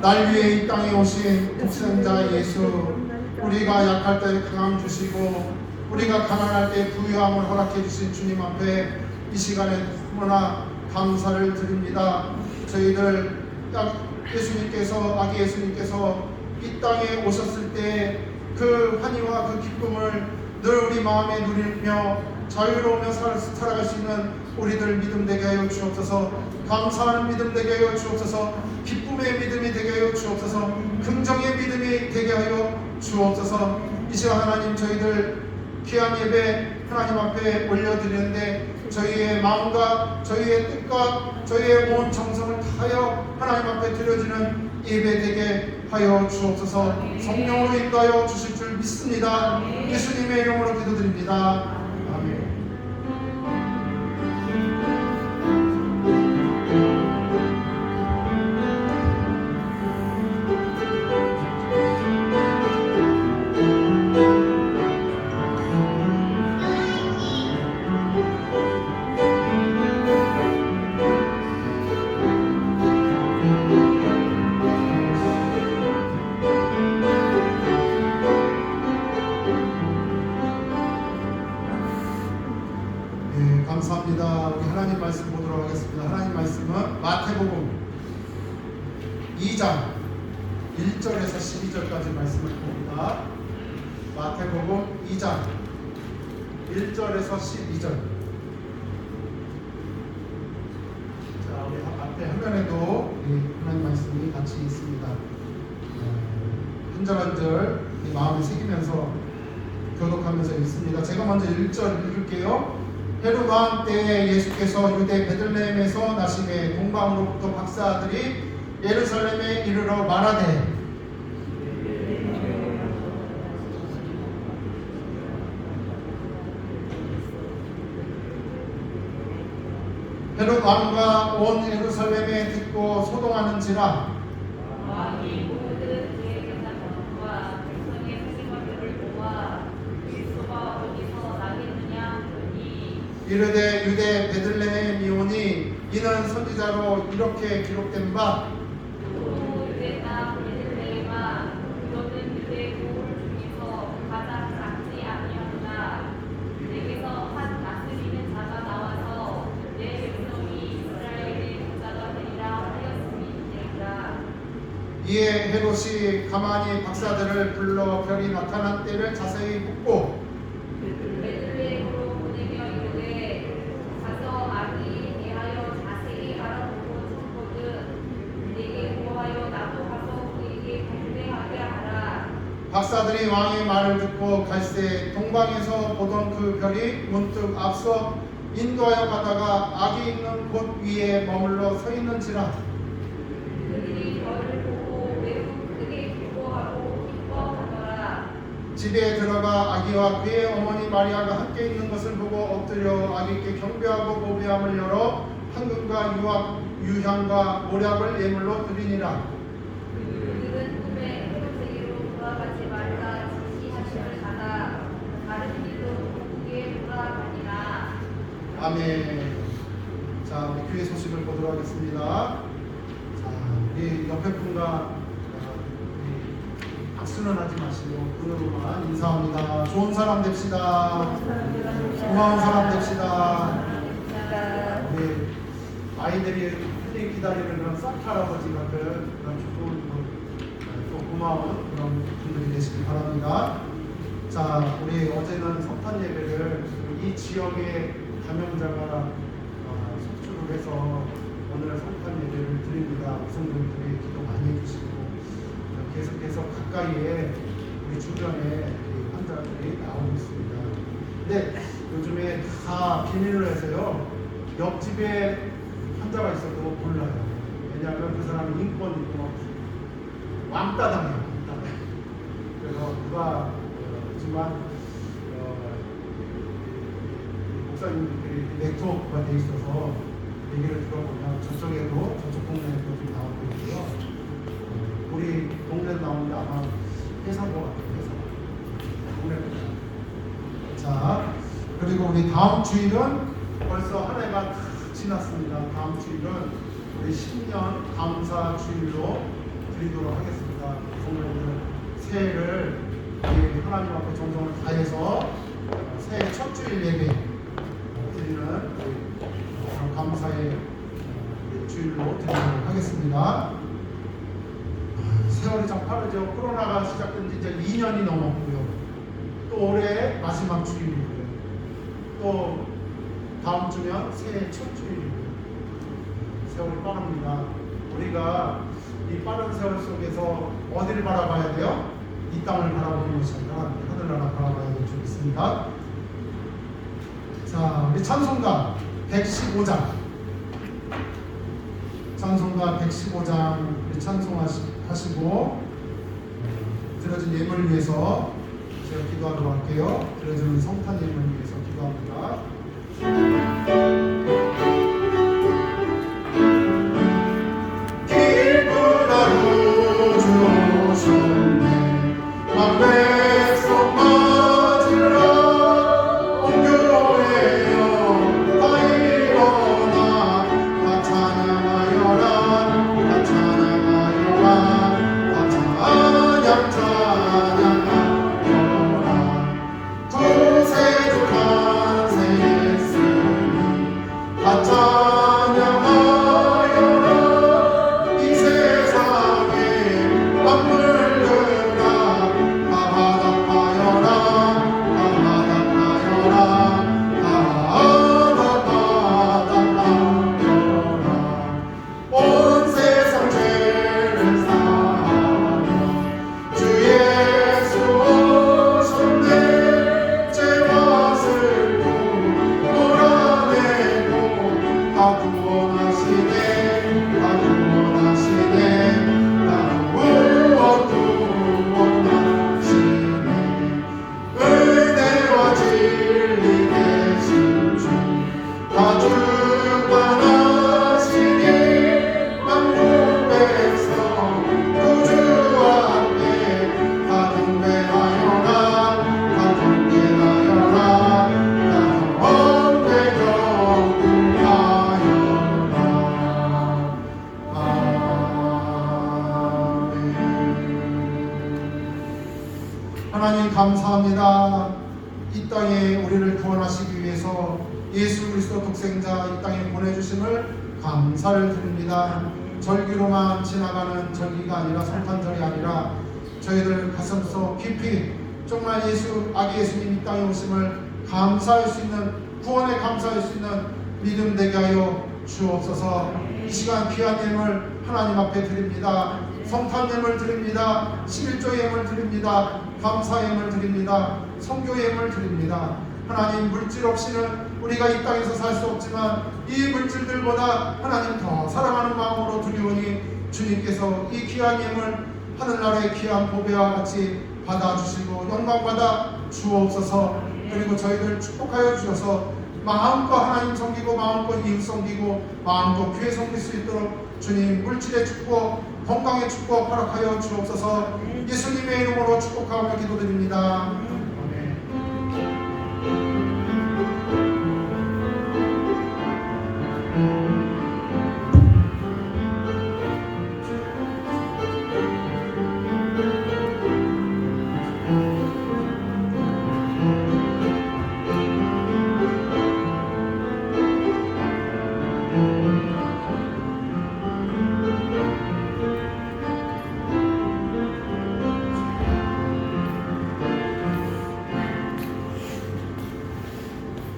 날 위해 이 땅에 오신 독생자 예수, 우리가 약할 때 강함 주시고 우리가 가난할 때 부유함을 허락해 주신 주님 앞에 이 시간에 너무나 감사를 드립니다. 저희들 예수님께서, 아기 예수님께서 이 땅에 오셨을 때 그 환희와 그 기쁨을 늘 우리 마음에 누리며 자유로우며 살아갈 수 있는 우리들 믿음 되게 하여 주옵소서. 감사하는 믿음 되게 하여 주옵소서. 기쁨의 믿음이 되게 하여 주옵소서. 긍정의 믿음이 되게 하여 주옵소서. 이 시간 하나님, 저희들 귀한 예배 하나님 앞에 올려드리는데 저희의 마음과 저희의 뜻과 저희의 온 정성을 다하여 하나님 앞에 드려지는 예배 되게 하여 주옵소서. 성령으로 인도하여 주실 줄 믿습니다. 예수님의 이름으로 기도드립니다. 아멘. 감사합니다. 우리 하나님 말씀 보도록 하겠습니다. 하나님 말씀은 마태복음 2장 1절에서 12절까지 말씀을 봅니다. 마태복음 2장 1절에서 12절. 자, 우리 앞에 화면에도 하나님 말씀이 같이 있습니다. 한 절 한 절 마음에 새기면서 교독하면서 읽습니다. 제가 먼저 1절 읽을게요. 헤롯 왕 때에 예수께서 유대 베들레헴에서 나시되 동방으로부터 박사들이 예루살렘에 이르러 말하되 헤롯 왕과 온 예루살렘에 듣고 소동하는지라 이르되 유대 베들레헴이오니 이는 선지자로 이렇게 기록된 바 유대나 베들레헴아 너는 유대 고을 중에서 가장 작지 아니하구나. 내게서 한 다스리는 자가 나와서 내 백성이 이스라엘의 목자가 되리라 하였음이니라. 이에 헤롯이 가만히 박사들을 불러 별이 나타난 때를 자세히 묻고 베들레헴으로 보내며 이르되 가서 아기에 대하여 자세히 알아보고 쫓거든 내게 보하여 나도 가서 그에게 경배하게 하라. 박사들이 왕의 말을 듣고 갈새 동방에서 보던 그 별이 문득 앞서 인도하여 가다가 아기 있는 곳 위에 머물러 서 있는지라 그들이 별을 보고 매우 크게 기뻐하고 기뻐하더라. 집에 들어가 아기와 그의 어머니 마리아가 함께 있는 것을 보고 엎드려 아기께 경배하고 보배함을 열어 황금과 유향과 모략을 예물로 드리니라. 그들은 꿈에 헤롯에게로 돌아가지 말라 지시하심을 받아 다른 길로 북에 돌아가니라. 아멘. 자, 우리 교회 소식을 보도록 하겠습니다. 자, 우리 옆에 분과 박수는 하지 마시고 눈으로만 인사합니다. 좋은 사람 됩시다. 고마운 사람 됩시다. 우리 아이들이 기다리는 그런 산타 할아버지 같은 그런 또 고마운 그런 분들이 되시길 바랍니다. 자, 우리 어제는 성탄 예배를 이 지역의 감염자가 속주를 해서 오늘 성탄 예배를 드립니다. 성도들이 기도 많이 해주시고 계속해서 가까이에 우리 주변에 환자들이 나오고 있습니다. 근데 요즘에 다 비밀로 해서요, 옆집에 환자가 있어도 몰라요. 왜냐하면 그 사람이 인권이 있고 왕따 당해요. 그래서 누가 하지만 목사님들이 네트워크가 돼 있어서 얘기를 들어보면 저쪽에도 저쪽 동네에도 좀 나오고 있고요. 우리 동네로 나오는데 아마 회사인 것 같아요. 회사. 동네로. 자, 그리고 우리 다음 주일은 벌써 한 해가 다 지났습니다. 다음 주일은 우리 신년 감사 주일로 드리도록 하겠습니다. 정말 오늘 새해를 우리 하나님 앞에 정성을 다해서 새해 첫 주일 예배 드리는 감사의 주일로 드리도록 하겠습니다. 세월이 참 빠르죠. 코로나가 시작된 지 이제 2년이 넘었고요. 또 올해 마지막 주일이고요. 또 다음 주면 새해 첫 주일이고요. 세월이 빠릅니다. 우리가 이 빠른 세월 속에서 어디를 바라봐야 돼요? 이 땅을 바라보는 것이 아니라 하늘나라 바라봐야 될 줄 믿습니다. 자, 우리 찬송가 115장 찬송가 115장 우리 찬송하시고 드려진 예물을 위해서 제가 기도하도록 할게요. 드려지는 성탄 예물을 위해서 기도합니다. 기쁜 하루 주셨네 백성 맞으라 온 교회여 다 일어나 다 찬양하여라 다 찬양하여라 다 찬양하여라 구세주간 세했으니 다 찬양하여라 이 세상에 만물들아 다 화답하여라 다 화답하여라 다 화답하여라 온 세상 죄를 사하여 주 예수 오셨네 죄와 슬픔 몰아내고 다 구원하시네 다 구원하시네 다 구원하시네 은혜와 진리 되신 주 다 주관하시니 만국 백성 구주 앞에 다 경배하여라 다 경배하여라 다 언제 경배하여라. 아멘. 하나님 감사합니다. 이 땅에 우리를 구원하시기 위해서 예수 그리스도 독생자 이 땅에 보내주심을 감사를 드립니다. 절기로만 지나가는 절기가 아니라 성탄절이 아니라 저희들 가슴속 깊이 정말 아기 예수님 이 땅에 오심을 감사할 수 있는 구원에 감사할 수 있는 믿음 되게 하여 주옵소서. 이 시간 귀한 예물 하나님 앞에 드립니다. 성탄 예물 드립니다. 11조 예물 드립니다. 감사 예물 드립니다. 성교 예물 드립니다. 하나님 물질 없이는 우리가 이 땅에서 살 수 없지만 이 물질들보다 하나님 더 사랑하는 마음으로 드리오니 주님께서 이 귀한 예물 하늘나라의 귀한 보배와 같이 받아주시고 영광받아 주옵소서. 그리고 저희들 축복하여 주셔서 마음껏 하나님 섬기고 마음껏 이웃 섬기고 마음껏 교회 섬길 수 있도록 주님 물질의 축복 건강의 축복 허락하여 주옵소서. 예수님의 이름으로 축복하며 기도드립니다. 아멘.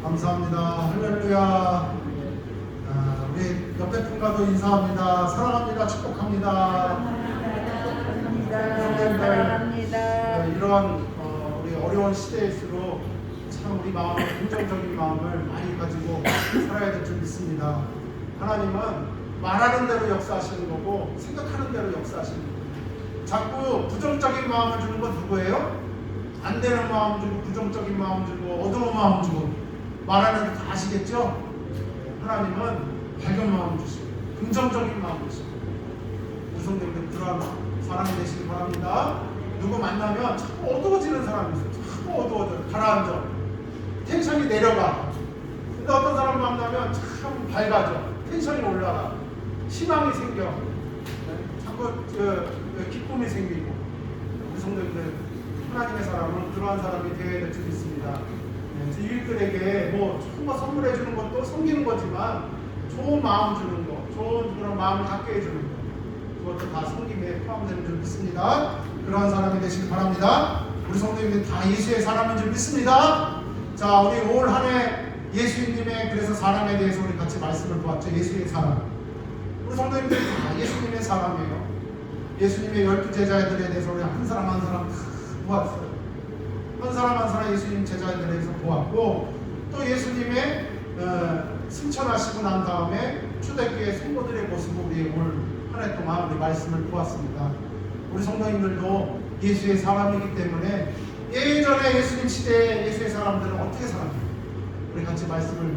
감사합니다. 할렐루야. 우리 옆에 분과도 인사합니다. 사랑합니다. 축복합니다. 사랑합니다. 이러한 우리 어려운 시대일수록 참 우리 마음에 긍정적인 마음을 많이 가지고 살아야 될 줄 믿습니다. 하나님은 말하는 대로 역사하시는 거고 생각하는 대로 역사하시는 거고 자꾸 부정적인 마음을 주는 건 누구예요? 안 되는 마음 주고 부정적인 마음 주고 어두운 마음 주고 말하는 데 다 아시겠죠? 하나님은 밝은 마음 주시고 긍정적인 마음 주시고 우성님들 그러한 사랑이 되시기 바랍니다. 바랍니다. 누구 만나면 자꾸 어두워지는 사람이 있어요. 자꾸 어두워져. 가라앉아. 텐션이 내려가. 근데 어떤 사람 만나면 참 밝아져. 텐션이 올라가. 희망이 생겨. 자꾸 기쁨이 생기고. 우리 성도님들, 하나님의 사람은 그러한 사람이 되어야 될 줄 믿습니다. 이웃들에게 뭐 선물해 주는 것도 섬기는 거지만 좋은 마음 주는 거, 좋은 그런 마음을 갖게 해주는 거, 그것도 다 섬김에 포함되는 줄 믿습니다. 그러한 사람이 되시길 바랍니다. 우리 성도님들 다 예수의 사람인 줄 믿습니다. 자, 우리 올 한 해 예수님의 그래서 사람에 대해서 우리 같이 말씀을 보았죠. 예수의 사람. 우리 성도님들 다 예수님의 사람이에요. 예수님의 12 제자들에 대해서 우리 한 사람 한 사람 다 보았어요. 한 사람 한 사람 예수님 제자들에 대해서 보았고, 또 예수님의 승천하시고 난 다음에 초대교회 성도들의 모습을 우리 올 한 해 동안 우리 말씀을 보았습니다. 우리 성도님들도 예수의 사람이기 때문에 예전에 예수님 시대에 예수의 사람들은 어떻게 살았는지 우리 같이 말씀을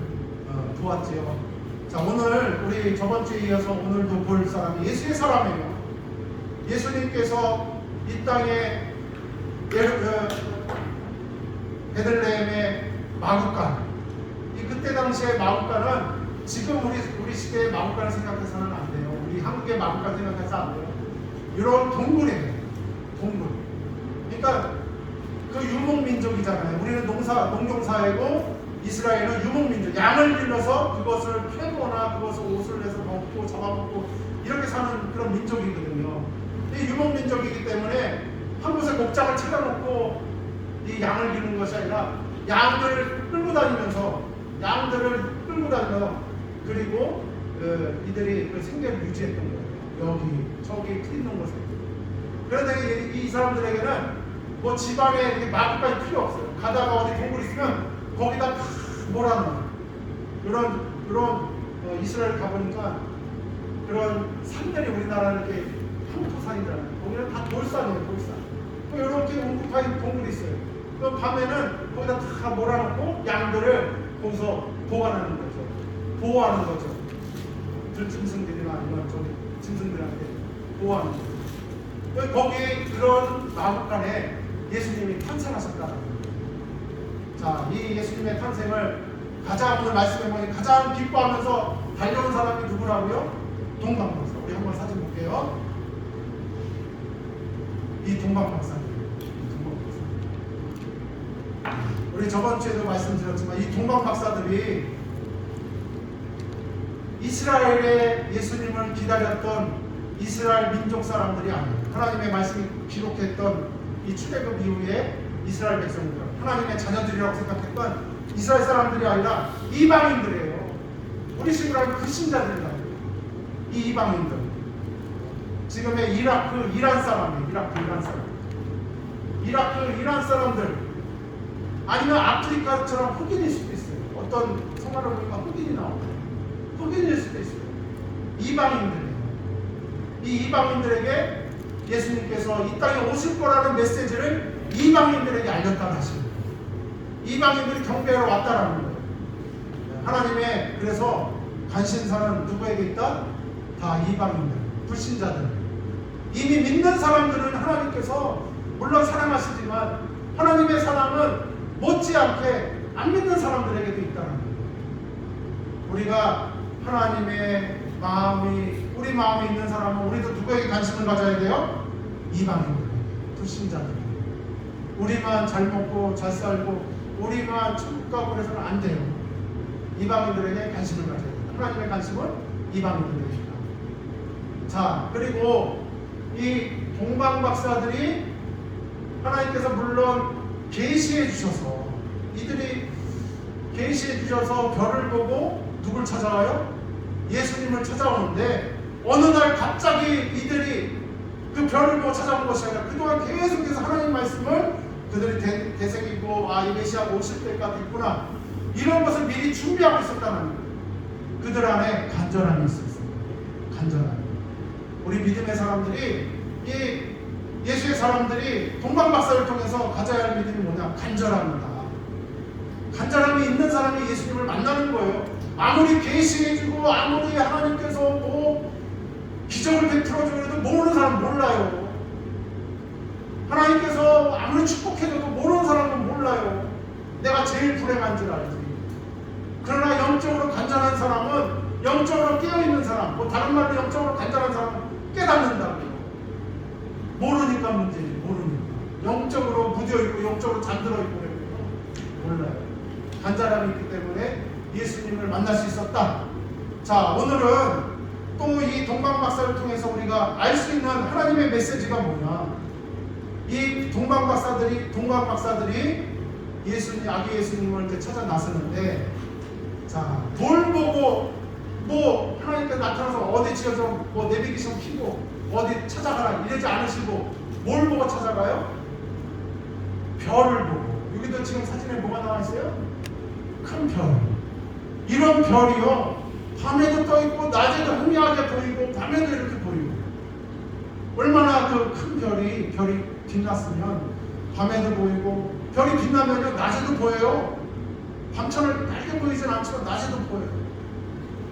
보았지요. 자, 오늘 우리 저번 주에 이어서 오늘도 볼 사람이 예수의 사람이에요. 예수님께서 이 땅에 베들레헴의 마구간, 그때 당시에 마구간은 지금 우리 시대의 마구간을 생각해서는 안 돼요. 우리 한국의 마구간 생각해서 안 돼요. 이런 동굴이에요. 동굴. 그러니까 그 유목민족이잖아요. 우리는 농경사회고 이스라엘은 유목민족. 양을 길러서 그것을 패거나 그것을 옷을 내서 먹고 잡아먹고 이렇게 사는 그런 민족이거든요. 이 유목민족이기 때문에 한 곳에 목장을 차려놓고 이 양을 기르는 것이 아니라 양들을 끌고 다니면서 그리고 이들이 그 생계를 유지했던 거예요. 여기 저기 있는 곳에. 그런데 이 사람들에게는 뭐 지방에 이렇게 마구까지 필요 없어요. 가다가 어디 동굴 있으면 거기다 다 몰아넣어요. 그런 이스라엘 가보니까 그런 산들이 우리나라 이렇게 황토산이잖아요. 거기는 다 돌산이에요. 돌산. 이렇게 웅긋한 동굴이 있어요. 그 밤에는 거기다 다 몰아넣고 양들을 거기서 보관하는 거죠. 보호하는 거죠. 들짐승들이나 아니면 짐승들한테 보호하는 거죠. 거기에 그런 마구간에 예수님이 탄생하셨다. 자, 이 예수님의 탄생을 가장 오늘 말씀해 보니 가장 기뻐하면서 달려온 사람이 누구라고요? 동방박사. 우리 한번 사진 볼게요. 이 동방박사님. 우리 저번 주에도 말씀드렸지만 이 동방박사들이 이스라엘의 예수님을 기다렸던 이스라엘 민족 사람들이 아니에요. 하나님의 말씀이 기록했던 이 출애굽 이후에 이스라엘 백성들, 하나님의 자녀들이라고 생각했던 이스라엘 사람들이 아니라 이방인들이에요. 우리 식으로 하면 불신자들이라고. 이 이방인들. 지금의 이라크, 이란 사람이에요. 이란 사람들. 아니면 아프리카처럼 흑인일 수도 있어요. 어떤 성화를 보니까 흑인이 나옵니다. 흑인일 수도 있어요. 이방인들이에요. 이 이방인들에게 예수님께서 이 땅에 오실 거라는 메시지를 이방인들에게 알렸다는 하십니다. 이방인들이 경배하러 왔다라는 거예요. 하나님의 그래서 관심사는 누구에게 있다? 다 이방인들, 불신자들. 이미 믿는 사람들은 하나님께서 물론 사랑하시지만 하나님의 사랑은 못지않게 안 믿는 사람들에게도 있다는 거예요. 우리가 하나님의 마음이 우리 마음에 있는 사람은 우리도 누구에게 관심을 가져야 돼요? 이방인들, 불신자들. 우리만 잘 먹고 잘 살고 우리만 천국 가고 그래서는 안 돼요. 이방인들에게 관심을 가져야 돼요. 하나님의 관심은 이방인들에게 있다. 자, 그리고 이 동방박사들이 하나님께서 물론 계시해 주셔서 이들이 계시해 주셔서 별을 보고 누굴 찾아와요? 예수님을 찾아오는데 어느 날 갑자기 이들이 그 별을 보고 찾아온 것이 아니라 그동안 계속해서 하나님 말씀을 그들이 되새기고 이 메시아가 오실 때가 됐구나 이런 것을 미리 준비하고 있었다는 거예요. 그들 안에 간절함이 있었어요. 간절함. 우리 믿음의 사람들이 이 예수의 사람들이 동방박사를 통해서 가져야 할 믿음이 뭐냐? 간절함이다. 간절함이 있는 사람이 예수님을 만나는 거예요. 아무리 계시해주고 아무리 하나님께서 뭐 기적을 베풀어주고 해도 모르는 사람 몰라요. 아무리 축복해줘도 모르는 사람은 몰라요. 내가 제일 불행한 줄 알지. 그러나 영적으로 간절한 사람은, 영적으로 깨어있는 사람, 뭐 다른 말로 영적으로 간절한 사람은 깨닫는다고요. 모르니까 문제지. 모르니까. 영적으로 무뎌있고 영적으로 잠들어있고 그래요. 몰라요. 간절함이 있기 때문에 예수님을 만날 수 있었다. 자, 오늘은 또 이 동방박사를 통해서 우리가 알 수 있는 하나님의 메시지가 뭐냐. 이 동방박사들이 예수님, 아기 예수님을 이렇게 찾아 나서는데, 자, 돌 보고 뭐 하나님께 나타나서 어디 지어서 뭐 내비게이션 켜고 어디 찾아가라 이러지 않으시고 뭘 보고 찾아가요? 별을 보고. 여기도 지금 사진에 뭐가 나와 있어요? 큰 별. 이런 별이요, 밤에도 떠 있고 낮에도 희미하게 보이고 밤에도 이렇게 보이고. 얼마나 그 큰 별이 빛났으면 밤에도 보이고, 별이 빛나면요 낮에도 보여요. 밤처럼 밝게 보이진 않지만 낮에도 보여요.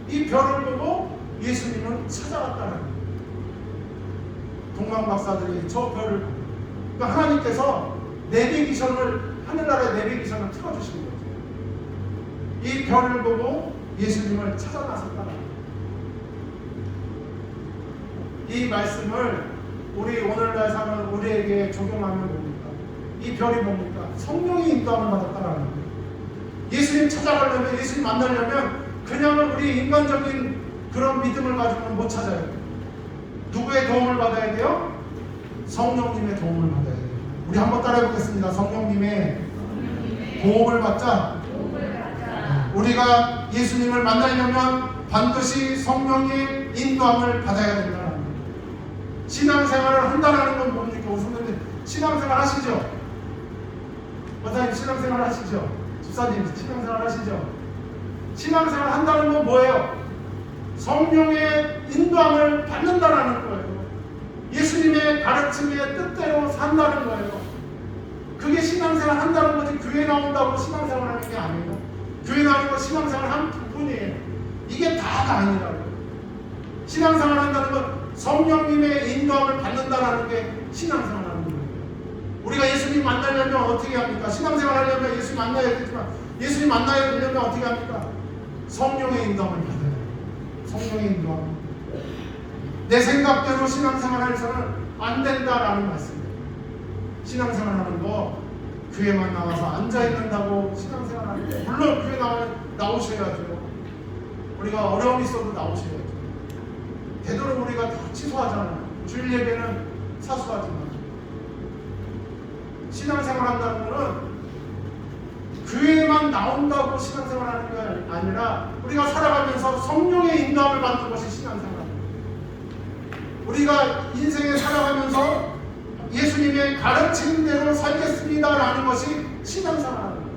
이 별을 보고 예수님은 찾아갔다는 거예요. 동방박사들이 저 별을 보고, 그러니까 하나님께서 내비게이션을, 하늘나라의 내비게이션을 틀어주신 거죠. 이 별을 보고 예수님을 찾아 나섰다는 거예요. 이 말씀을 우리 오늘날 사는 우리에게 적용하면 뭡니까? 이 별이 뭡니까? 성령의 인도함을 받았다라는 거예요. 예수님 찾아가려면, 예수님 만나려면 그냥 우리 인간적인 그런 믿음을 가지고는 못 찾아요. 누구의 도움을 받아야 돼요? 성령님의 도움을 받아야 돼요. 우리 한번 따라해 보겠습니다. 성령님의 도움을 받자. 우리가 예수님을 만나려면 반드시 성령의 인도함을 받아야 된다는 거예요. 신앙생활을 한다는 건 뭡니까? 우선은 신앙생활 하시죠? 원사님 신앙생활 하시죠? 집사님 신앙생활 하시죠? 신앙생활 한다는 건 뭐예요? 성령의 인도함을 받는다라는 거예요. 예수님의 가르침의 뜻대로 산다는 거예요. 그게 신앙생활 한다는 거지, 교회 나온다고 신앙생활 하는 게 아니에요. 교회 나오는 거 신앙생활 한 부분이에요. 이게 다가 아니라고요. 신앙생활 한다는 건 성령님의 인도함을 받는다라는 게 신앙생활 하는 거예요. 우리가 예수님 만나려면 어떻게 합니까? 신앙생활 하려면 예수님 만나야겠지만, 예수님 만나려면 어떻게 합니까? 성령의 인도함을 받아야 돼요. 성령의 인도함. 내 생각대로 신앙생활 해서는 안 된다라는 말씀이에요. 신앙생활 하는 거 교회만 나와서 앉아있는다고 신앙생활 하는 거, 물론 교회 나오셔야죠. 우리가 어려움이 있어도 나오셔야죠. 되도록 우리가 다 취소하잖아요. 주일 예배는 사수하지만. 신앙생활 한다는 거는 교회만 나온다고 신앙생활하는 게 아니라 우리가 살아가면서 성령의 인도함을 받는 것이 신앙생활입니다. 우리가 인생에 살아가면서 예수님의 가르침대로 살겠습니다라는 것이 신앙생활입니다.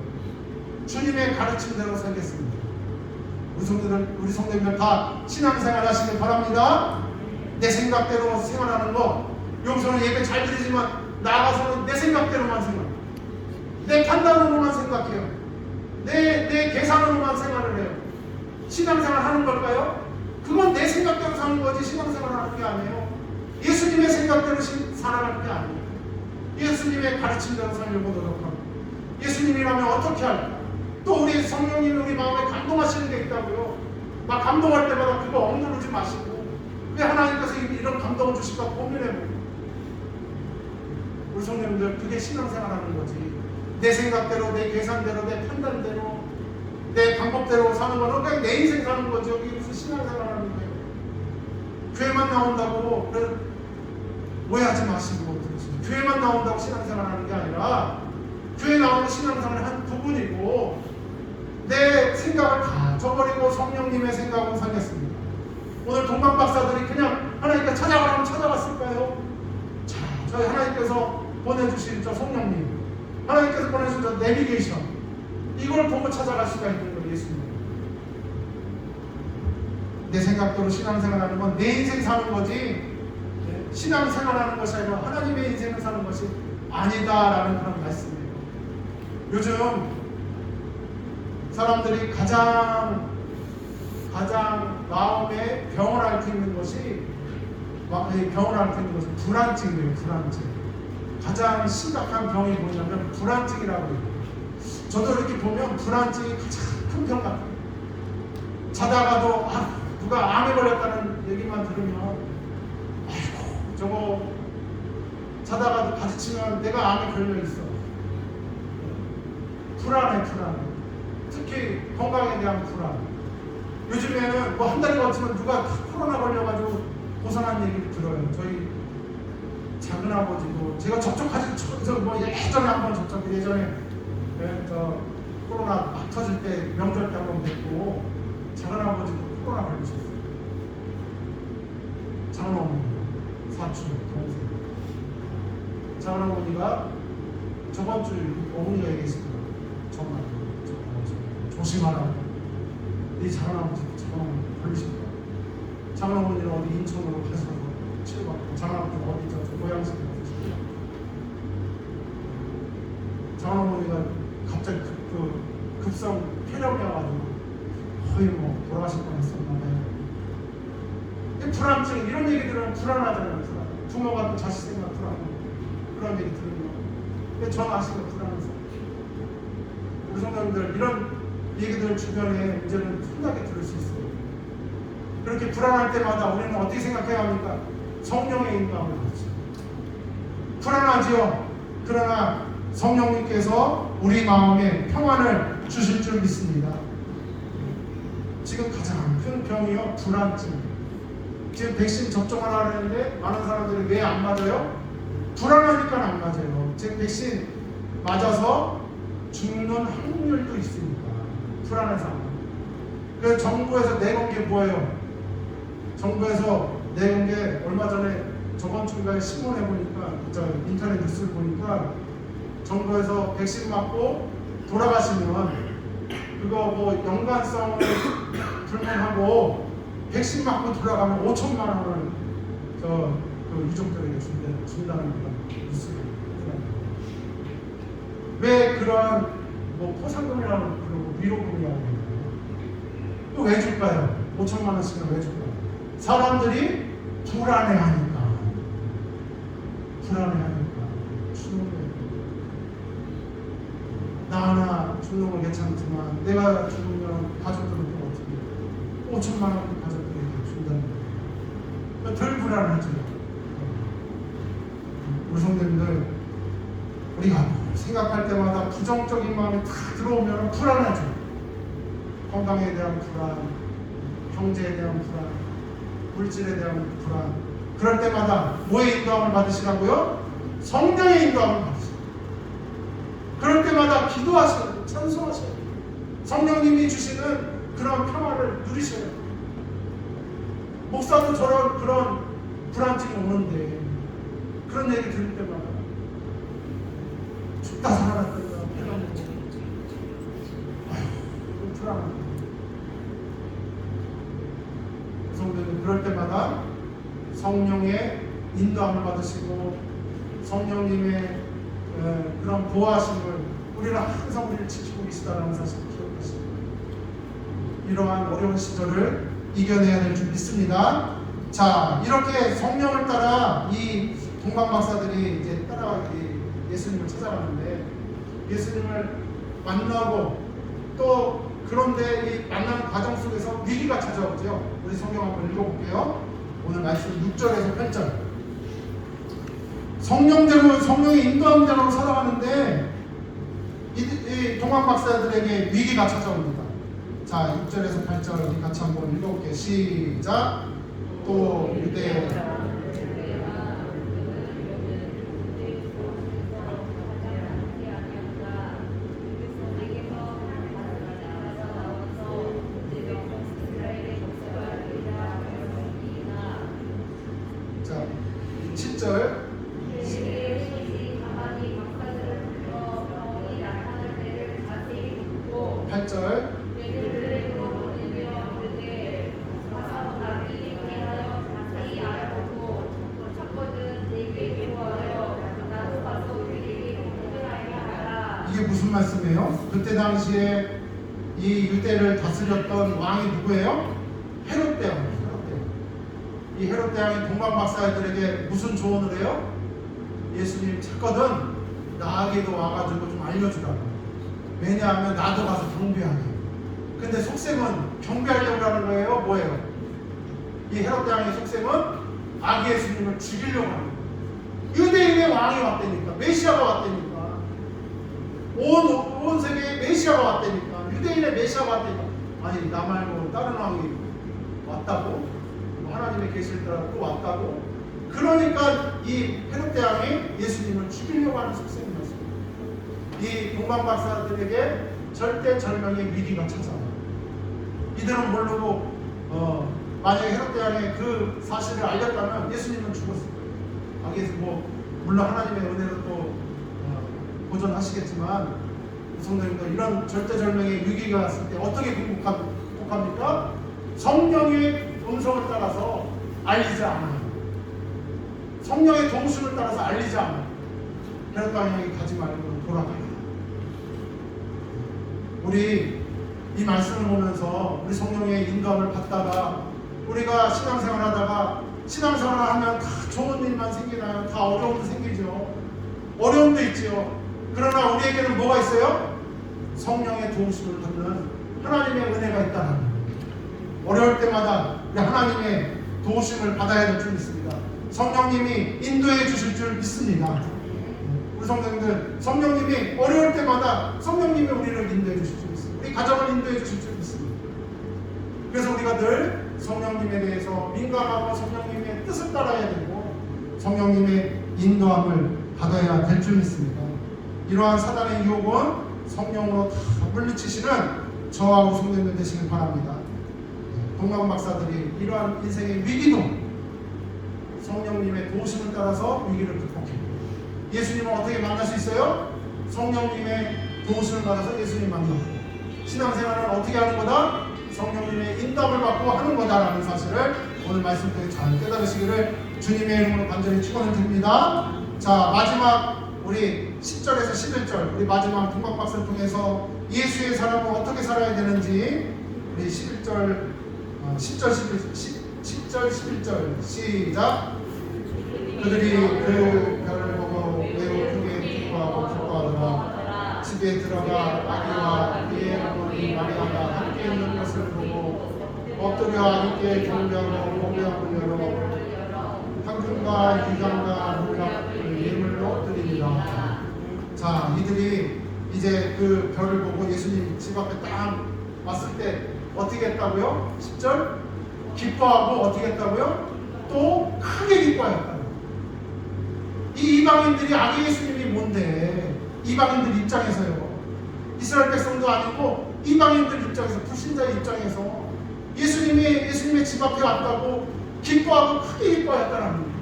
주님의 가르침대로 살겠습니다. 우리 성도님들 다 신앙생활 하시길 바랍니다. 내 생각대로 생활하는 거, 여기서는 예배 잘 드리지만 나가서는 내 생각대로만 생각해요. 내 판단으로만 생각해요. 내 계산으로만 생활을 해요. 신앙생활 하는 걸까요? 그건 내 생각대로 사는 거지 신앙생활 하는 게 아니에요. 예수님의 생각대로 살아가는 게 아니에요. 예수님의 가르침대로 살려고 노력하고, 예수님이라면 어떻게 할까? 또 우리 성령님이 우리 마음에 감동하시는 게 있다고요. 막 감동할 때마다 그거 억누르지 마시고, 왜 하나님께서 이런 감동을 주실까 고민해보고. 우리 성령님들, 그게 신앙생활하는 거지. 내 생각대로, 내 계산대로, 내 판단대로, 내 방법대로 사는 거는 그냥 내 인생 사는 거지. 여기 무슨 신앙생활하는 거예요. 교회만 나온다고 오해하지 마시고, 교회만 나온다고 신앙생활하는 게 아니라 교회 나오는 신앙생활의 한 부분이고, 내 생각을 다 저버리고 성령님의 생각으로 살겠습니다. 오늘 동방박사들이 그냥 하나님께 찾아가라면 찾아갔을까요? 자, 저희 하나님께서 보내주신 저 성령님, 하나님께서 보내주신 저 내비게이션, 이걸 보고 찾아갈 수가 있는 거예요. 예수님. 내 생각대로 신앙생활하는 건 내 인생 사는 거지, 신앙생활하는 것이 아니라 하나님의 인생을 사는 것이 아니다라는 그런 말씀이에요. 요즘 사람들이 가장 마음에 병을 앓고 있는 것이 불안증이에요. 불안증. 가장 심각한 병이 뭐냐면 불안증이라고 해요. 저도 이렇게 보면 불안증이 가장 큰 병 같아요. 자다가도 누가 암에 걸렸다는 얘기만 들으면 아이고 저거 자다가도 가지치면 내가 암에 걸려 있어. 불안해. 특히 건강에 대한 불안. 요즘에는 뭐 한 달이 거치면 누가 코로나 걸려가지고 고생한 얘기를 들어요. 저희 작은 아버지도 제가 접촉하지 뭐 예전에 한번 예전에 저 코로나 막 터질 때 명절 때 한번 뵙고 작은 아버지도 코로나 걸리셨어요. 작은 어머니, 사촌, 동생. 작은 어머니가 저번 주 어머니가 얘기했더라고요. 정말 조심하라고. 네 작은 아버지 걸리실 거야. 작은 어머니는 어디 인천으로 가셔서 치료받고 작은 아버지는 어디 저 고향집에 가서 치료받고 작은 어머니가 갑자기 급성 폐렴이 와가지고 거의 뭐 돌아가실 뻔했었나 봐요. 불안증 이런 얘기 들으면 불안하잖아요. 부모가 또 자식 생각 불안하고 그런 얘기 들으면 근데 전 아시는 불안해서 우리 성도님들 이런 얘기들 주변에 이제는 흔하게 들을 수 있어요. 그렇게 불안할 때마다 우리는 어떻게 생각해야 합니까? 성령의 인도함을 받죠. 불안하지요. 그러나 성령님께서 우리 마음에 평안을 주실 줄 믿습니다. 지금 가장 큰 병이요 불안증. 지금 백신 접종하라 하는데 많은 사람들이 왜 안 맞아요? 불안하니까 안 맞아요. 지금 백신 맞아서 죽는 확률도 있으니까 불안해서 안 맞아요. 그래서 정부에서 내건 게 뭐예요? 정부에서 내건 게 얼마 전에 저번 주인가에 신문에 보니까 인터넷 뉴스를 보니까 정부에서 백신 맞고 돌아가시면 그거 뭐 연관성을 불문하고 백신 맞고 돌아가면 5천만 원을 그 유족들에게 준다는 그런 뉴스를 보더라고요. 왜 그런 뭐 포상금이라고 그러고 위로금이라고 그러나요? 또 왜 줄까요? 5천만 원씩은 왜 줄까요? 사람들이 불안해하니까 죽는 거예요. 나 하나 죽는 건 괜찮지만 내가 죽으면 가족들은 또 어떻게 5천만 원 가족들에게 준다는 거예요. 덜 불안하죠. 우리 성도님들 우리가 생각할 때마다 부정적인 마음이 다 들어오면 불안하죠. 건강에 대한 불안, 경제에 대한 불안, 물질에 대한 불안. 그럴 때마다 뭐의 인도함을 받으시라고요? 성령의 인도함을 받으시라고요. 그럴 때마다 기도하셔요. 찬송하셔요. 성령님이 주시는 그런 평화를 누리셔요. 목사도 그런 불안증이 오는데 그런 얘기 들을 때마다 죽다 살아났다 아휴 불안하다. 성도는 그럴 때마다 성령의 인도함을 받으시고 성령님의 그런 보호하심을 우리는 항상 우리를 지키고 계시다는 사실을 기억하시고 이러한 어려운 시절을 이겨내야 될 줄 믿습니다. 자, 이렇게 성령을 따라 이 동방 박사들이 이제 따라가기 예수님을 찾아가는데 예수님을 만나고 또 그런데 이 만나는 과정 속에서 위기가 찾아오죠. 우리 성경 한번 읽어볼게요. 오늘 말씀 6절에서 8절. 성령의 인도함대로 살아가는데 이 동방 박사들에게 위기가 찾아옵니다. 자, 6절에서 8절 우리 같이 한번 읽어볼게요. 시작. 또 유대 자, 7절 8절 이게 무슨 말씀이에요? 그때 당시에 이 유대를 다스렸던 왕이 누구예요? 헤롯 대왕이에요. 이 헤롯 대왕이 동방 박사들에게 무슨 조언을 해요? 예수님 찾거든 나에게도 와가지고 좀 알려주라고. 왜냐하면 나도 가서 경배하게. 근데 속셈은 경배하려고 하는 거예요? 뭐예요? 이 헤롯 왕의 속셈은 아기 예수님을 죽이려고 하는 거예요. 유대인의 왕이 왔다니까. 메시아가 왔다니까. 온 세계에 메시아가 왔다니까. 유대인의 메시아가 왔다니까. 아니 나 말고 다른 왕이 왔다고? 하나님의 계실 때라 또 왔다고? 그러니까 이 헤롯 왕이 예수님을 죽이려고 하는 속셈이었습니다. 이 동방 박사들에게 절대절명의 위기가 찾아와요. 이들은 모르고 만약에 헤롯 왕의 그 사실을 알렸다면 예수님은 죽었을 거예요. 아기에서 물론 하나님의 은혜로 또 보존하시겠지만 성도님들 이런 절대절명의 위기가 왔을 때 어떻게 극복합니까? 성령의 음성을 따라서 알리지 않아요. 성령의 동심을 따라서 알리지 않아요. 헤롯 왕에게 가지 말고 돌아가요. 우리 이 말씀을 보면서 우리 성령의 인도함을 받다가 우리가 신앙생활 하다가 신앙생활 하면 다 좋은 일만 생기나요? 다 어려움도 생기죠. 어려움도 있죠. 그러나 우리에게는 뭐가 있어요? 성령의 도우심을 받는 하나님의 은혜가 있다는 거예요. 어려울 때마다 하나님의 도우심을 받아야 될 줄 믿습니다. 성령님이 인도해 주실 줄 믿습니다. 우리 성도님들, 성령님이 어려울 때마다 성령님이 우리를 인도해 주실 줄 믿습니다. 우리 가정을 인도해 주실 줄 믿습니다. 그래서 우리가 늘 성령님에 대해서 민감하고 성령님의 뜻을 따라야 되고 성령님의 인도함을 받아야 될 줄 믿습니다. 이러한 사단의 유혹은 성령으로 다 물리치시는 저와 우리 성도님들 되시길 바랍니다. 동방 박사들이 이러한 인생의 위기도 성령님의 도우심을 따라서 위기를 극복해요. 예수님을 어떻게 만날 수 있어요? 성령님의 도우심을 받아서 예수님 만나고. 신앙생활은 어떻게 하는 거다? 성령님의 인도함을 받고 하는 거다라는 사실을 오늘 말씀 통해 잘 깨달으시기를 주님의 이름으로 간절히 축원을 드립니다. 자, 마지막 우리 10절에서 11절 우리 마지막 동방 박사를 통해서 예수의 사람은 어떻게 살아야 되는지 우리 11절 10절 11절 시작. 그들이 그 별을 보고 매우 크게 기뻐하고 기뻐하더라. 집에 들어가 아기와 그의 어머니 마리아가 함께 있는 것을 보고 엎드려 아기께 경배하고 공배하고 열어 황금과 유향과 물약을 예물로 드립니다. 자, 이들이 이제 그 별을 보고 예수님 집 앞에 딱 왔을 때 어떻게 했다고요? 10절 기뻐하고 어떻게 했다고요? 또 크게 기뻐했다. 이 이방인들이 아기 예수님이 뭔데? 이방인들 입장에서요. 이스라엘 백성도 아니고 이방인들 입장에서 불신자의 입장에서 예수님의 집 앞에 왔다고 기뻐하고 크게 기뻐했다는 거예요.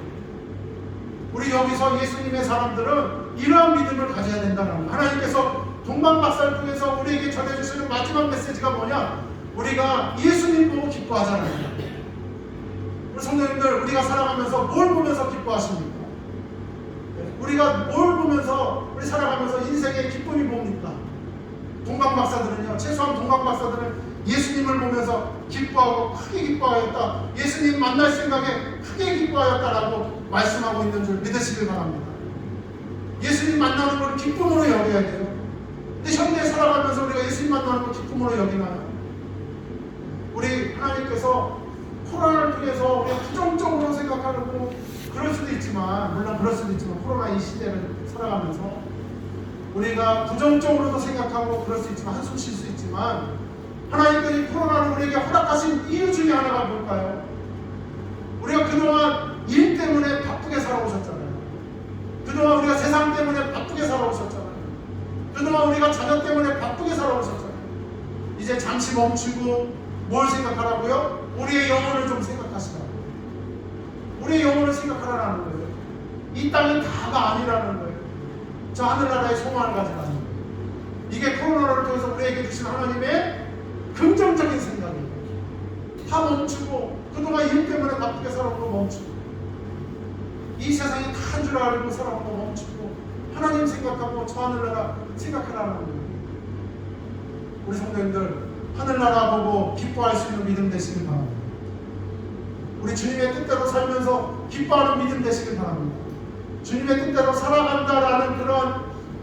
우리 여기서 예수님의 사람들은 이러한 믿음을 가져야 된다는 거예요. 하나님께서 동방 박사를 통해서 우리에게 전해주시는 마지막 메시지가 뭐냐? 우리가 예수님 보고 기뻐하잖아요. 우리 성도님들, 우리가 살아가면서 뭘 보면서 기뻐하십니까? 우리가 뭘 보면서 우리 살아가면서 인생의 기쁨이 뭡니까? 동방 박사들은요, 최소한 동방 박사들은 예수님을 보면서 기뻐하고 크게 기뻐하였다. 예수님 만날 생각에 크게 기뻐하였다라고 말씀하고 있는 줄 믿으시길 바랍니다. 예수님 만나는 걸 기쁨으로 여겨야 돼요. 근데 현대에 살아가면서 우리가 예수님 만나는 걸 기쁨으로 여기나요? 우리 하나님께서 코로나를 통해서 우리가 부정적으로 생각하고 그럴 수도 있지만, 물론 그럴 수도 있지만 코로나 이 시대를 살아가면서 우리가 부정적으로도 생각하고 그럴 수 있지만 한숨 쉴 수 있지만 하나님께서 코로나를 우리에게 허락하신 이유 중에 하나가 뭘까요? 우리가 그동안 일 때문에 바쁘게 살아오셨잖아요. 그동안 우리가 세상 때문에 바쁘게 살아오셨잖아요. 그동안 우리가 자녀 때문에 바쁘게 살아오셨잖아요. 이제 잠시 멈추고 뭘 생각하라고요? 우리의 영혼을 좀 생각하시라고. 우리의 영혼을 생각하라는 거예요. 이 땅이 다가 아니라는 거예요. 저 하늘나라의 소망을 가져가는 거예요. 이게 코로나를 통해서 우리에게 주신 하나님의 긍정적인 생각이에요. 다 멈추고 그동안 일 때문에 바쁘게 살아온 거 멈추고 이 세상이 다 한 줄 알고 살아온 거 멈추고 하나님 생각하고 저 하늘나라 생각하라는 거예요. 우리 성도님들, 하늘나라 보고 기뻐할 수 있는 믿음 되시길 바랍니다. 우리 주님의 뜻대로 살면서 기뻐하는 믿음 되시길 바랍니다. 주님의 뜻대로 살아간다라는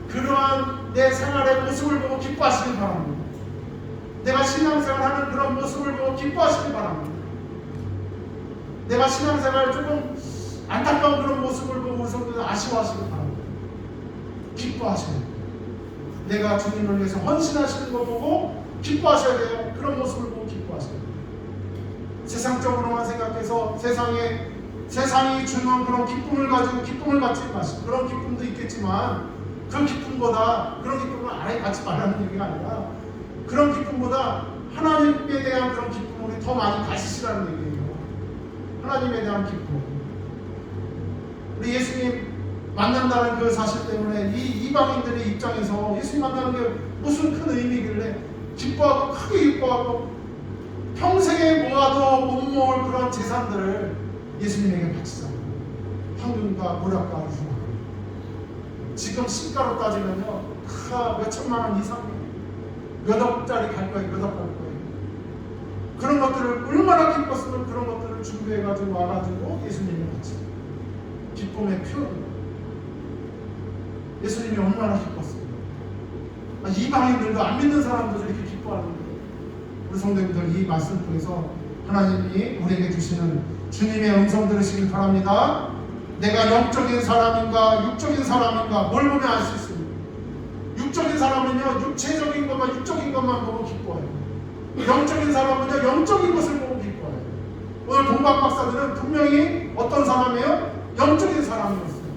그러한 내 생활의 모습을 보고 기뻐하시기 바랍니다. 내가 신앙생활하는 그런 모습을 보고 기뻐하시기 바랍니다. 내가 신앙생활 조금 안타까운 그런 모습을 보고 우리 성도들 아쉬워하시기 바랍니다. 기뻐하셔야 돼요. 내가 주님을 위해서 헌신하시는 거 보고 기뻐하셔야 돼요. 그런 모습을 보고 기뻐하셔야 돼요. 세상적으로만 생각해서 세상이 주는 그런 기쁨을 가지고 기쁨을 갖지 마시고, 그런 기쁨도 있겠지만 그 기쁨보다, 그런 기쁨을 아예 갖지 말라는 얘기가 아니라 그런 기쁨보다 하나님에 대한 그런 기쁨을 더 많이 가지시라는 얘기예요. 하나님에 대한 기쁨. 우리 예수님 만난다는 그 사실 때문에 이 이방인들의 입장에서 예수님 만나는 게 무슨 큰 의미길래 기뻐하고 크게 기뻐하고 평생에 모아도 못 모을 그런 재산들을 예수님에게 바치잖아요. 황금과 모략과 흉. 지금 시가로 따지면요, 몇 천만 원 이상, 몇 억짜리 갈 거예요. 몇 억 갈 거예요. 그런 것들을 얼마나 기뻤으면 그런 것들을 준비해가지고 와가지고 예수님에 바치죠. 기쁨의 표현. 예수님이 얼마나 기뻤어요. 이방인들도 안 믿는 사람들도 이렇게 기뻐하는데, 우리 성도님들 이 말씀 통해서 하나님이 우리에게 주시는 주님의 음성 들으시길 바랍니다. 내가 영적인 사람인가 육적인 사람인가 뭘 보면 알 수 있습니다. 육적인 사람은요, 육체적인 것만, 육적인 것만 보고 기뻐해요. 영적인 사람은요, 영적인 것을 보고 기뻐해요. 오늘 동방 박사들은 분명히 어떤 사람이에요? 영적인 사람이었어요.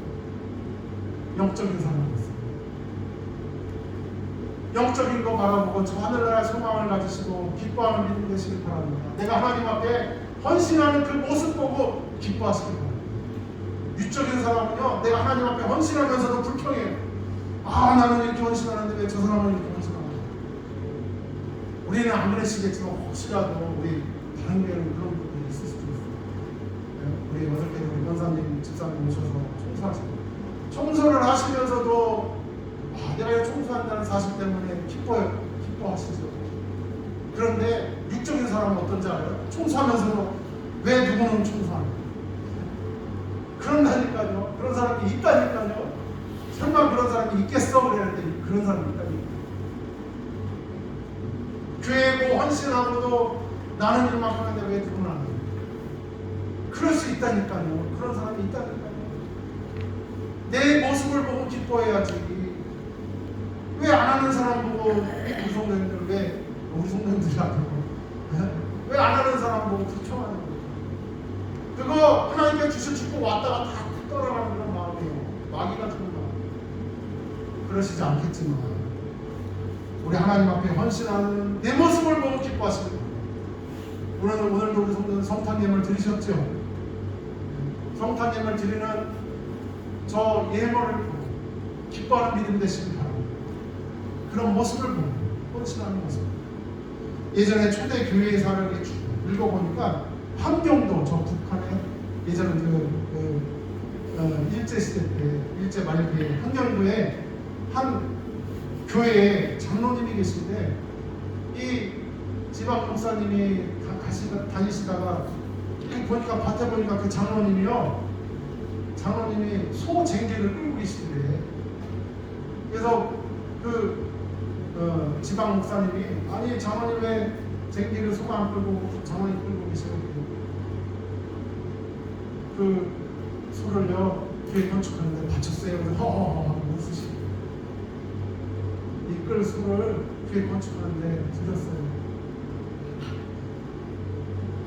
영적인 사람이었어요. 영적인 거 바라보고 저 하늘나라의 소망을 가지시고 기뻐하는 믿음 되시길 바랍니다. 내가 하나님 앞에 헌신하는 그 모습 보고 기뻐하시길 바랍니다. 육적인 사람은요, 내가 하나님 앞에 헌신하면서도 불평해요. 나는 이렇게 헌신하는데 왜 저 사람은 이렇게 헌신하는 거야. 우리는 안 그러시겠지만 혹시라도 우리 다른 교회는 그런 부분이 있을 수도 있어요. 우리 어저께도 우리 권사님, 집사님 오셔서 청소하시고, 청소를 하시면서도 내가 이거 청소한다는 사실 때문에 기뻐하시죠. 그런데 육적인 사람은 어떤지 알아요? 청소하면서도 왜 누구는 청소하는 거예요? 그런다니까요. 그런 사람이 있다니까요. 설마 그런 사람이 있겠어? 그랬는데 그런 사람이 있다니까요. 교회고 헌신하고도 나는 일만 하는데 왜 누구는 안 해요? 그럴 수 있다니까요. 그런 사람이 있다니까요. 내 모습을 보고 기뻐해야지. 왜 안 하는 사람 보고 우리 성도님들 왜 우리 성도님들이 아니고 왜 안 하는 사람 보고 불평하는 거예요? 그거 하나님께 주실 축복 왔다가 다 떠나가는 그런 마음이에요. 마귀 같은 마음. 그러시지 않겠지만 우리 하나님 앞에 헌신하는 내 모습을 보고 기뻐하시는 거예요. 오늘도 우리 성도는 성탄예물 드리셨죠? 성탄예물 드리는 저 예물을 보고 기뻐하는 믿음 되시길 바랍니다. 그런 모습을 보고 헌신하는 모습. 예전에 초대 교회사를 읽어보니까 환경도 저 북한에 예전에 일제시대 때 일제 말기에 환경도에 한 교회에 장로님이 계신데 이 지방 목사님이 다니시다가 보니까 밭에 보니까 그 장로님이 소 쟁기를 끌고 계시대. 그래서 지방 목사님이 아니 장로님 왜 쟁기를 소가 안 끌고 장로님 끌고 계시는데 그 소를요 교회 건축하는데 바쳤어요. 그래서 허허허 웃으시고 이끌 소를 교회 건축하는데 드렸어요.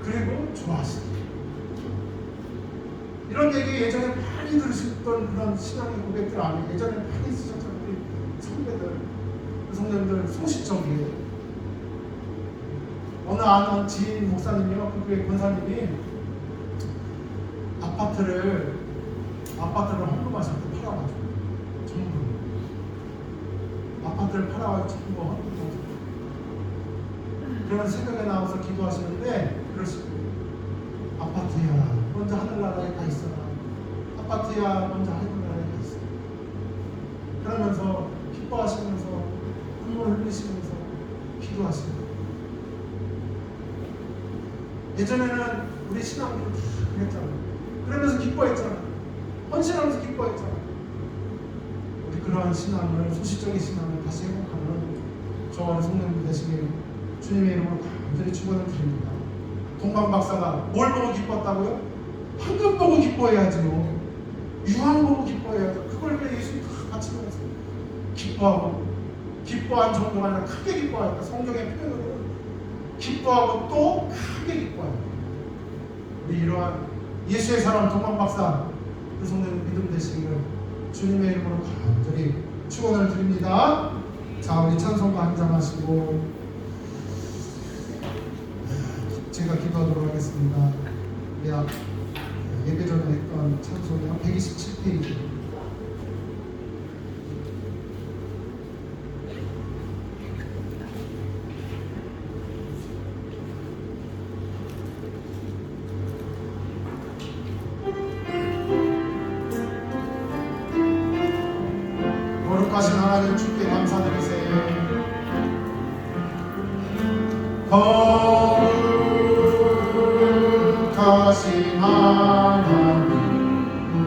그리고 좋아하시더라고요. 이런 얘기 예전에 많이 들으셨던 그런 신앙의 고백들 아니에요. 예전에 많이 쓰셨던 우리 선배들, 그 성도님들 소시적이에요. 어느 아는 지인 목사님이요, 그 교회 권사님이 아파트를 헌금하셨대. 팔아가지고 전부 아파트를 팔아가지고 전부 헌금하셨대. 그러면 새벽에 나와서 기도하시는데 그러시고 아파트야 먼저 하늘나라에 가 있어라. 아파트야 먼저 하늘나라에 가 있어. 그러면서 기뻐하시면서 눈물 흘리시면서 기도하시고. 예전에는 우리 신앙들은 다 그랬잖아요. 그러면서 기뻐했잖아요. 헌신하면서 기뻐했잖아요. 우리 그러한 신앙을, 소시적인 신앙을 다시 회복하는 저와 성령님 되시길 주님의 이름으로 간절히 축원을 드립니다. 동방 박사가 뭘 보고 기뻤다고요? 황금 보고 기뻐해야지요. 유황 보고 기뻐해야죠. 그걸 왜 예수님 다 같이 보면서 기뻐하고, 기뻐한 정도가 아니라 크게 기뻐하였다. 성경의 표현으로 기뻐하고 또 크게 기뻐하였다. 우리 이러한 예수의 사람 동방 박사 그 성령님 믿음 되시기를 주님의 이름으로 간절히 축원을 드립니다. 자, 우리 찬송가 한 장 하시고 제가 기도하도록 하겠습니다. 우리 예배 전에 했던 찬송이요 127페이지. 거룩하신 하나님 주께 감사드리세요. 거룩하신 하나님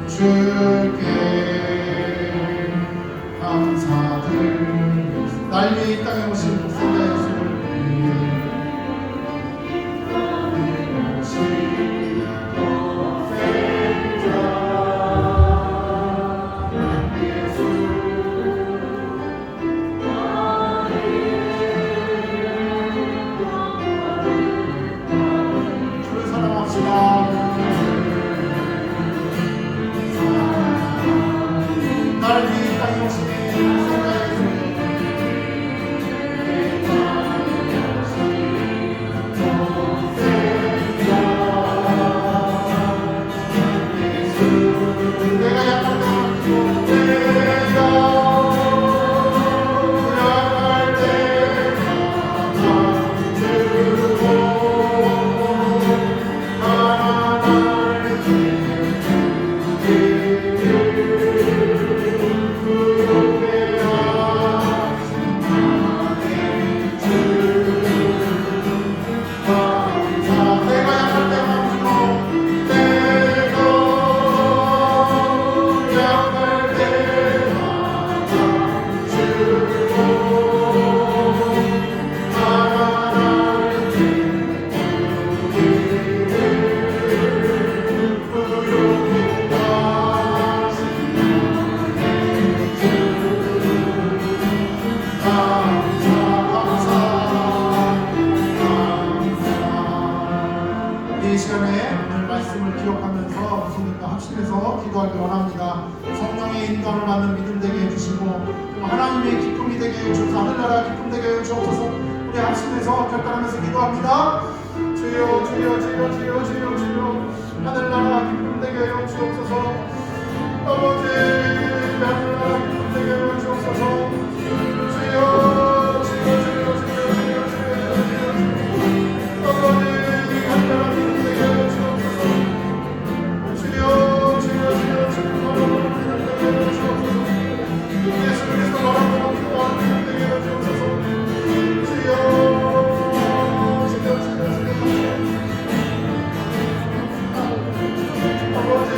주께 감사드립니다. 날 위해 이 땅에 오신 독생자 예수를 위해 오신 독생자 예수 주를 사랑합시다. 날 위해 이 땅에 오신 독생자 예수 내가 약할 이 시간에 오늘 말씀을 기억하면서 성령과 합심해서 기도하기 원합니다. 성령의 인도를 받는 믿음 되게 해주시고 하나님의 기쁨이 되게 해주셔서 하늘나라 기쁨 되게 해주셔서 우리 합심해서 결단하면서 기도합니다. 주여 주여 주여 주여 주여 주여 하늘나라 기쁨 되게 해주옵소서. 아버지 하늘나라 기쁨 되게 해주옵소서. 주여 주여 주여 주여 주여 주여 주여 아버지 하늘나라 기쁨 되게 해주옵소서. 주여 주여 주여 주여 예수 그리스도 바라보고 기도하는 기쁨 되게 해주옵소서. 주여 아버지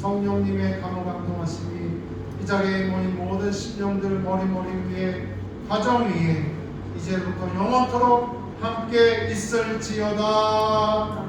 성령님의 감화감동하심이 이 자리에 모인 모든 심령들 머리머리 위에 가정 위에 이제부터 영원토록 함께 있을지어다.